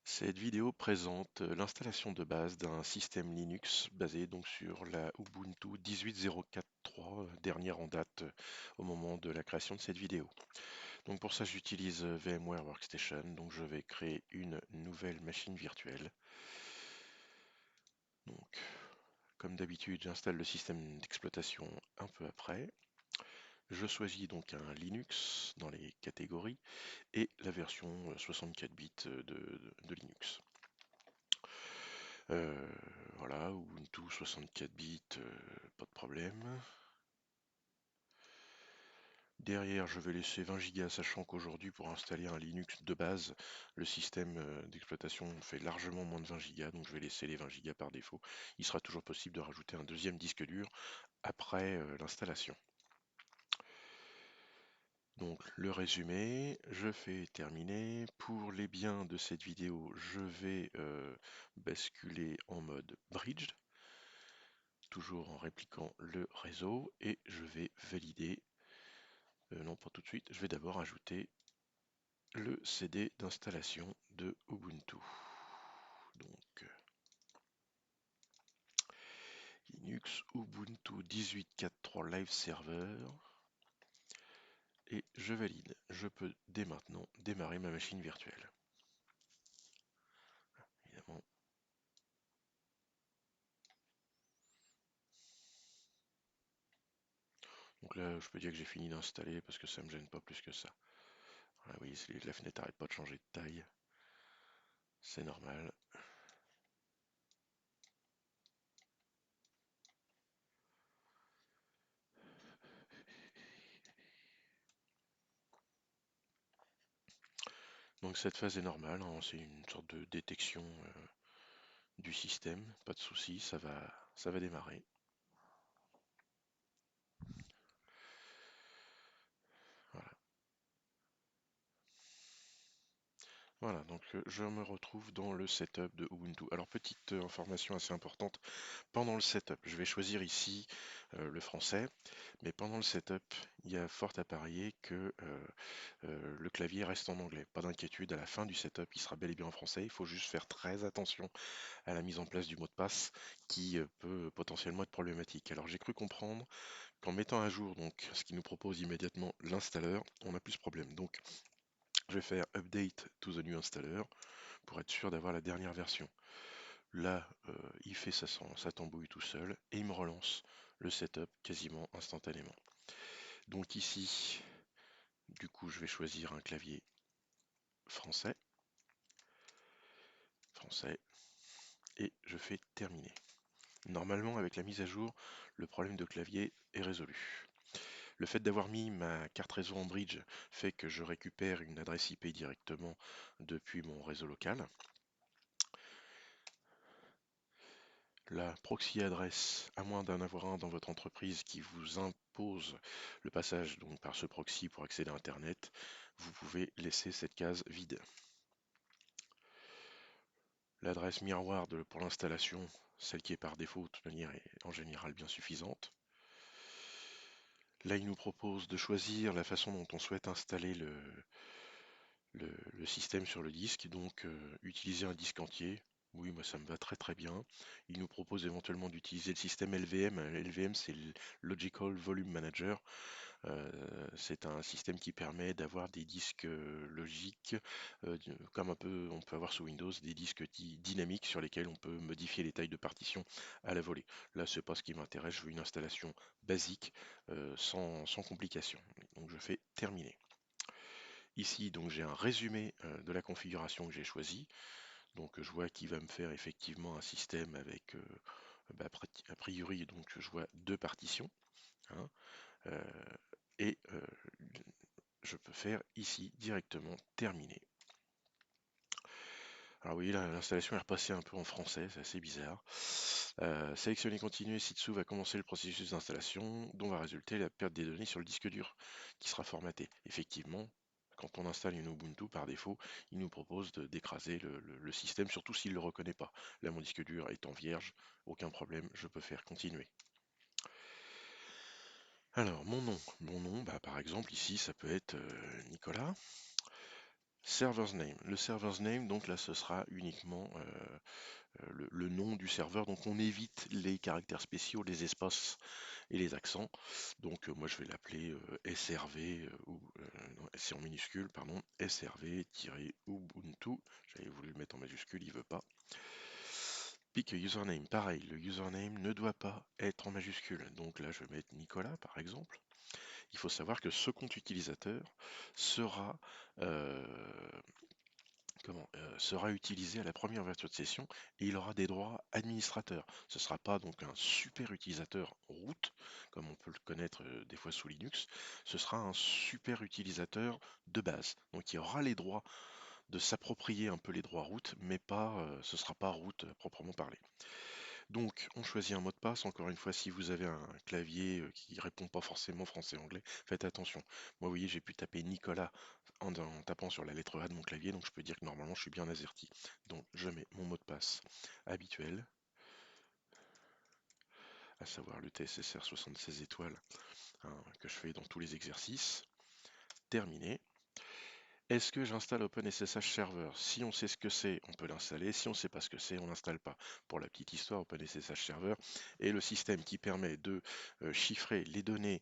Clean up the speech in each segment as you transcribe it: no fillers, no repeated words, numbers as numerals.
Cette vidéo présente l'installation de base d'un système Linux basé donc sur la Ubuntu 18.04.3, dernière en date au moment de la création de cette vidéo. Donc pour ça j'utilise VMware Workstation, donc je vais créer une nouvelle machine virtuelle. Donc comme d'habitude j'installe le système d'exploitation un peu après. Je choisis donc un Linux dans les catégories et la version 64 bits de Linux. Voilà, Ubuntu 64 bits, pas de problème. Derrière, je vais laisser 20 Go, sachant qu'aujourd'hui, pour installer un Linux de base, le système d'exploitation fait largement moins de 20 Go, donc je vais laisser les 20 Go par défaut. Il sera toujours possible de rajouter un deuxième disque dur après l'installation. Donc le résumé, je fais terminer. Pour les biens de cette vidéo, je vais basculer en mode bridge, toujours en répliquant le réseau, et je vais valider. Non, pas tout de suite. Je vais d'abord ajouter le CD d'installation de Ubuntu. Donc Linux Ubuntu 18.04.3 Live Server. Et je valide. Je peux dès maintenant démarrer ma machine virtuelle. Évidemment. Donc là, je peux dire que j'ai fini d'installer parce que ça me gêne pas plus que ça. Voilà, oui, la fenêtre n'arrête pas de changer de taille. C'est normal. Donc cette phase est normale, hein, c'est une sorte de détection du système, pas de souci, ça va démarrer. Voilà. Voilà, donc je me retrouve dans le setup de Ubuntu. Alors petite information assez importante, pendant le setup, je vais choisir ici le français, mais pendant le setup, il y a fort à parier que le clavier reste en anglais. Pas d'inquiétude, à la fin du setup, il sera bel et bien en français. Il faut juste faire très attention à la mise en place du mot de passe qui peut potentiellement être problématique. Alors j'ai cru comprendre qu'en mettant à jour donc ce qui nous propose immédiatement l'installeur, on n'a plus ce problème. Donc je vais faire Update to the new installer pour être sûr d'avoir la dernière version. Là, il fait sa tambouille tout seul et il me relance le setup quasiment instantanément. Donc ici, du coup, je vais choisir un clavier français, français, et je fais terminer. Normalement, avec la mise à jour, le problème de clavier est résolu. Le fait d'avoir mis ma carte réseau en bridge fait que je récupère une adresse IP directement depuis mon réseau local. La proxy adresse, à moins d'en avoir un dans votre entreprise qui vous impose le passage donc par ce proxy pour accéder à Internet, vous pouvez laisser cette case vide. L'adresse miroir pour l'installation, celle qui est par défaut, de toute manière, est en général bien suffisante. Là, il nous propose de choisir la façon dont on souhaite installer le système sur le disque, donc utiliser un disque entier. Oui, moi ça me va très très bien. Il nous propose éventuellement d'utiliser le système LVM. LVM, c'est le Logical Volume Manager. C'est un système qui permet d'avoir des disques logiques, comme un peu on peut avoir sous Windows, des disques dynamiques sur lesquels on peut modifier les tailles de partition à la volée. Là, c'est pas ce qui m'intéresse. Je veux une installation basique, sans complication. Donc je fais terminer. Ici, donc j'ai un résumé de la configuration que j'ai choisie. Donc je vois qu'il va me faire effectivement un système avec a priori donc je vois deux partitions, hein, euh, et je peux faire ici directement terminer. Alors oui, l'installation est repassée un peu en français, c'est assez bizarre. Sélectionner continuer, ci-dessous va commencer le processus d'installation dont va résulter la perte des données sur le disque dur qui sera formaté. Effectivement, quand on installe une Ubuntu par défaut, il nous propose d'écraser le système, surtout s'il ne le reconnaît pas. Là, mon disque dur étant vierge, aucun problème, je peux faire continuer. Alors, mon nom, bah, par exemple, ici, ça peut être Nicolas. Server's name. Le server's name, donc là, ce sera uniquement le nom du serveur. Donc on évite les caractères spéciaux, les espaces et les accents. Donc moi je vais l'appeler SRV ou non, c'est en minuscule, pardon, SRV-Ubuntu. J'avais voulu le mettre en majuscule, il veut pas. Pick a username, pareil, le username ne doit pas être en majuscule. Donc là je vais mettre Nicolas par exemple. Il faut savoir que ce compte utilisateur sera euh, sera utilisé à la première ouverture de session et il aura des droits administrateurs. Ce ne sera pas donc un super utilisateur root, comme on peut le connaître des fois sous Linux, ce sera un super utilisateur de base. Donc il aura les droits de s'approprier un peu les droits root, mais pas, ce ne sera pas root proprement parlé. Donc, on choisit un mot de passe. Encore une fois, si vous avez un clavier qui répond pas forcément français-anglais, faites attention. Moi, vous voyez, j'ai pu taper Nicolas en tapant sur la lettre A de mon clavier, donc je peux dire que normalement, je suis bien azerty. Donc, je mets mon mot de passe habituel, à savoir le TSSR 76 étoiles, hein, que je fais dans tous les exercices. Terminé. Est-ce que j'installe OpenSSH Server? Si on sait ce que c'est, on peut l'installer. Si on ne sait pas ce que c'est, on l'installe pas. Pour la petite histoire, OpenSSH Server est le système qui permet de chiffrer les données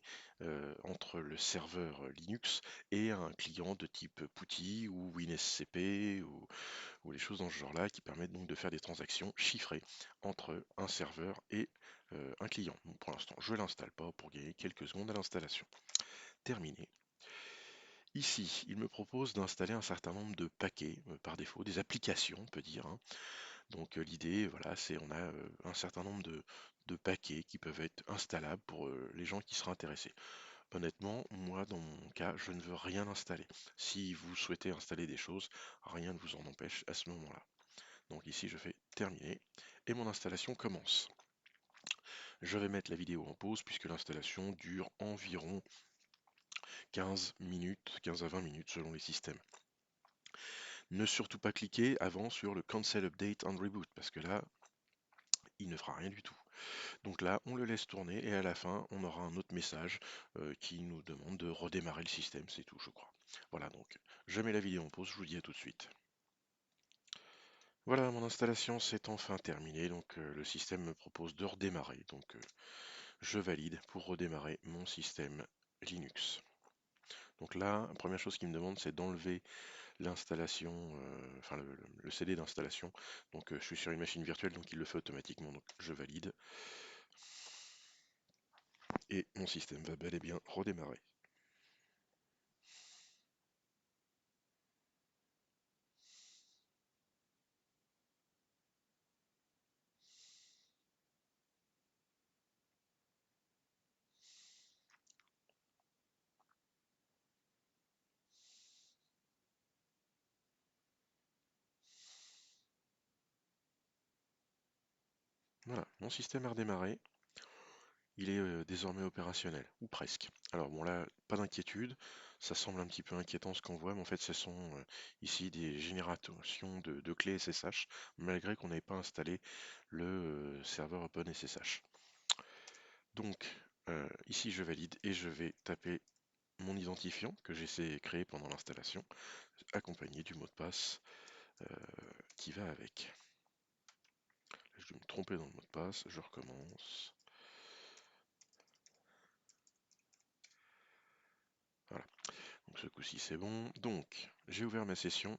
entre le serveur Linux et un client de type PuTTY ou WinSCP ou les choses dans ce genre-là qui permettent donc de faire des transactions chiffrées entre un serveur et un client. Donc pour l'instant, je ne l'installe pas pour gagner quelques secondes à l'installation. Terminé. Ici, il me propose d'installer un certain nombre de paquets par défaut, des applications, on peut dire, hein. Donc l'idée, voilà, c'est on a un certain nombre de paquets qui peuvent être installables pour les gens qui seraient intéressés. Honnêtement, moi, dans mon cas, je ne veux rien installer. Si vous souhaitez installer des choses, rien ne vous en empêche à ce moment-là. Donc ici, je fais terminer et mon installation commence. Je vais mettre la vidéo en pause puisque l'installation dure environ 15 minutes, 15 à 20 minutes selon les systèmes. Ne surtout pas cliquer avant sur le Cancel Update and Reboot, parce que là, il ne fera rien du tout. Donc là, on le laisse tourner et à la fin, on aura un autre message qui nous demande de redémarrer le système, c'est tout, je crois. Voilà, donc je mets la vidéo en pause, je vous dis à tout de suite. Voilà, mon installation c'est enfin terminé, donc le système me propose de redémarrer, donc je valide pour redémarrer mon système Linux. Donc là, la première chose qu'il me demande, c'est d'enlever l'installation, enfin le CD d'installation. Donc je suis sur une machine virtuelle, donc il le fait automatiquement. Donc je valide et mon système va bel et bien redémarrer. Voilà, mon système a redémarré. Il est désormais opérationnel, ou presque. Alors bon là, pas d'inquiétude, ça semble un petit peu inquiétant ce qu'on voit, mais en fait ce sont ici des générations de clés SSH, malgré qu'on n'ait pas installé le serveur OpenSSH. Donc ici je valide et je vais taper mon identifiant que j'essaie de créer pendant l'installation, accompagné du mot de passe euh, qui va avec. Je vais me tromper dans le mot de passe, je recommence. Voilà, donc ce coup-ci c'est bon. Donc j'ai ouvert ma session.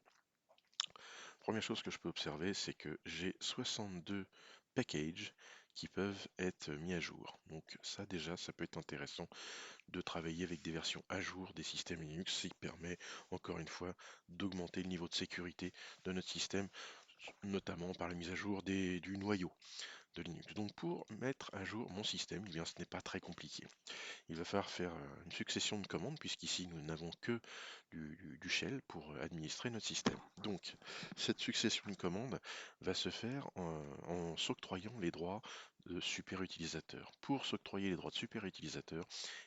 Première chose que je peux observer, c'est que j'ai 62 packages qui peuvent être mis à jour. Donc ça déjà, ça peut être intéressant de travailler avec des versions à jour des systèmes Linux, ce qui permet encore une fois d'augmenter le niveau de sécurité de notre système, notamment par la mise à jour du noyau de Linux. Donc pour mettre à jour mon système, eh bien, ce n'est pas très compliqué. Il va falloir faire une succession de commandes puisqu'ici nous n'avons que du shell pour administrer notre système. Donc cette succession de commandes va se faire en s'octroyant les droits de super utilisateur. Pour s'octroyer les droits de super utilisateur,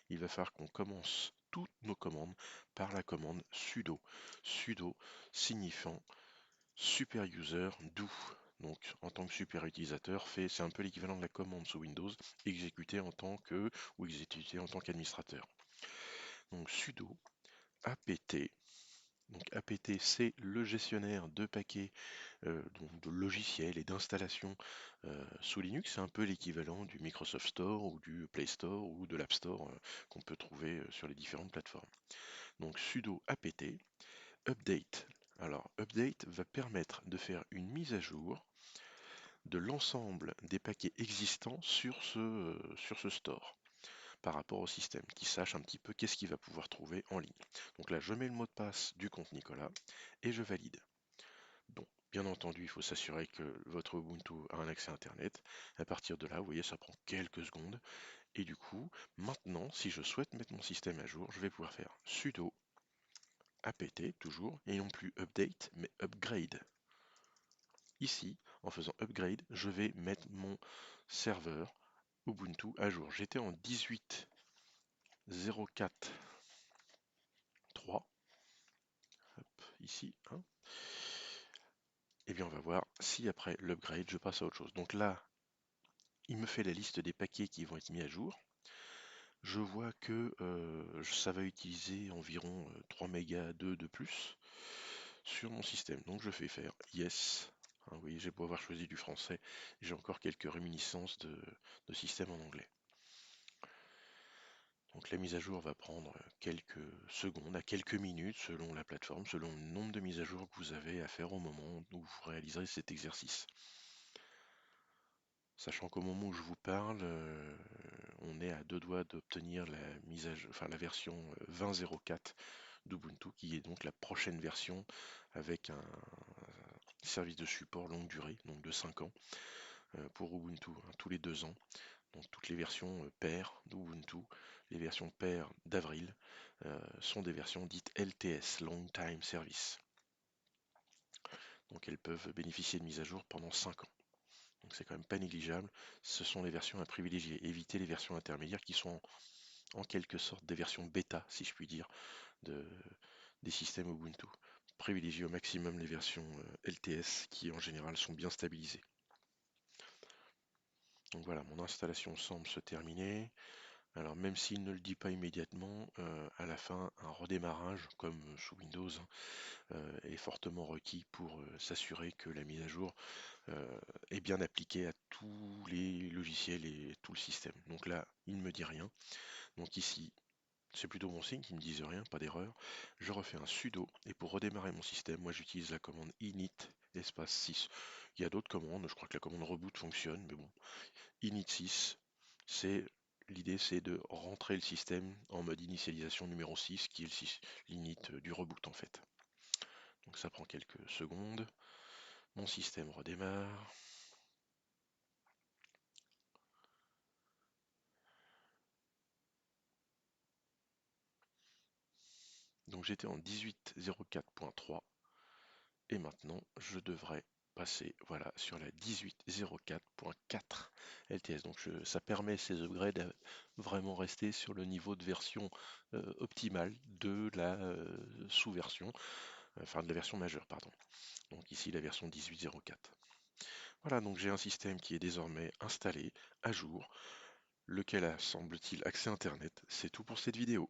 il va falloir qu'on commence toutes nos commandes par la commande sudo. Sudo signifiant super user do. Donc, en tant que super utilisateur, c'est un peu l'équivalent de la commande sous Windows, exécutée en tant que ou exécutée en tant qu'administrateur. Donc, sudo apt Donc apt, c'est le gestionnaire de paquets, donc de logiciels et d'installations sous Linux. C'est un peu l'équivalent du Microsoft Store ou du Play Store ou de l'App Store qu'on peut trouver sur les différentes plateformes. Donc sudo apt update. Alors update va permettre de faire une mise à jour de l'ensemble des paquets existants sur ce store par rapport au système, qui sache un petit peu qu'est-ce qu'il va pouvoir trouver en ligne. Donc là, je mets le mot de passe du compte Nicolas et je valide. Bon, bien entendu, il faut s'assurer que votre Ubuntu a un accès Internet. À partir de là, vous voyez, ça prend quelques secondes. Et du coup, maintenant, si je souhaite mettre mon système à jour, je vais pouvoir faire sudo apt, toujours, et non plus update, mais upgrade. Ici, en faisant upgrade, je vais mettre mon serveur Ubuntu à jour. J'étais en 18.04.3, ici, hein. Et bien on va voir si après l'upgrade, je passe à autre chose. Donc là, il me fait la liste des paquets qui vont être mis à jour. Je vois que ça va utiliser environ 3 mégas de plus sur mon système. Donc je fais faire yes. Hein, vous voyez, j'ai beau avoir choisi du français, j'ai encore quelques réminiscences de système en anglais. Donc la mise à jour va prendre quelques secondes à quelques minutes selon la plateforme, selon le nombre de mises à jour que vous avez à faire au moment où vous réaliserez cet exercice. Sachant qu'au moment où je vous parle, on est à deux doigts d'obtenir la version 20.04 d'Ubuntu, qui est donc la prochaine version avec un service de support longue durée, donc de 5 ans pour Ubuntu, hein, tous les 2 ans. Donc toutes les versions paires d'Ubuntu, les versions paires d'avril, sont des versions dites LTS, Long Time Service. Donc elles peuvent bénéficier de mise à jour pendant 5 ans. Donc c'est quand même pas négligeable. Ce sont les versions à privilégier. Évitez les versions intermédiaires qui sont en quelque sorte des versions bêta, si je puis dire, de, des systèmes Ubuntu. Privilégiez au maximum les versions LTS qui en général sont bien stabilisées. Donc voilà, mon installation semble se terminer. Alors même s'il ne le dit pas immédiatement, à la fin, un redémarrage, comme sous Windows, hein, est fortement requis pour s'assurer que la mise à jour est bien appliquée à tous les logiciels et tout le système. Donc là, il ne me dit rien. Donc ici, c'est plutôt bon signe qu'il ne me dise rien, pas d'erreur. Je refais un sudo et pour redémarrer mon système, moi j'utilise la commande init espace 6. Il y a d'autres commandes, je crois que la commande reboot fonctionne, mais bon, init 6, c'est l'idée c'est de rentrer le système en mode initialisation numéro 6, qui est l'init du reboot en fait. Donc ça prend quelques secondes. Mon système redémarre. Donc j'étais en 18.04.3 et maintenant je devrais passer voilà, sur la 18.04.4 LTS. Donc ça permet ces upgrades à vraiment rester sur le niveau de version optimale de la sous-version, enfin de la version majeure, pardon. Donc ici la version 18.04. Voilà, donc j'ai un système qui est désormais installé, à jour, lequel a, semble-t-il, accès Internet. C'est tout pour cette vidéo.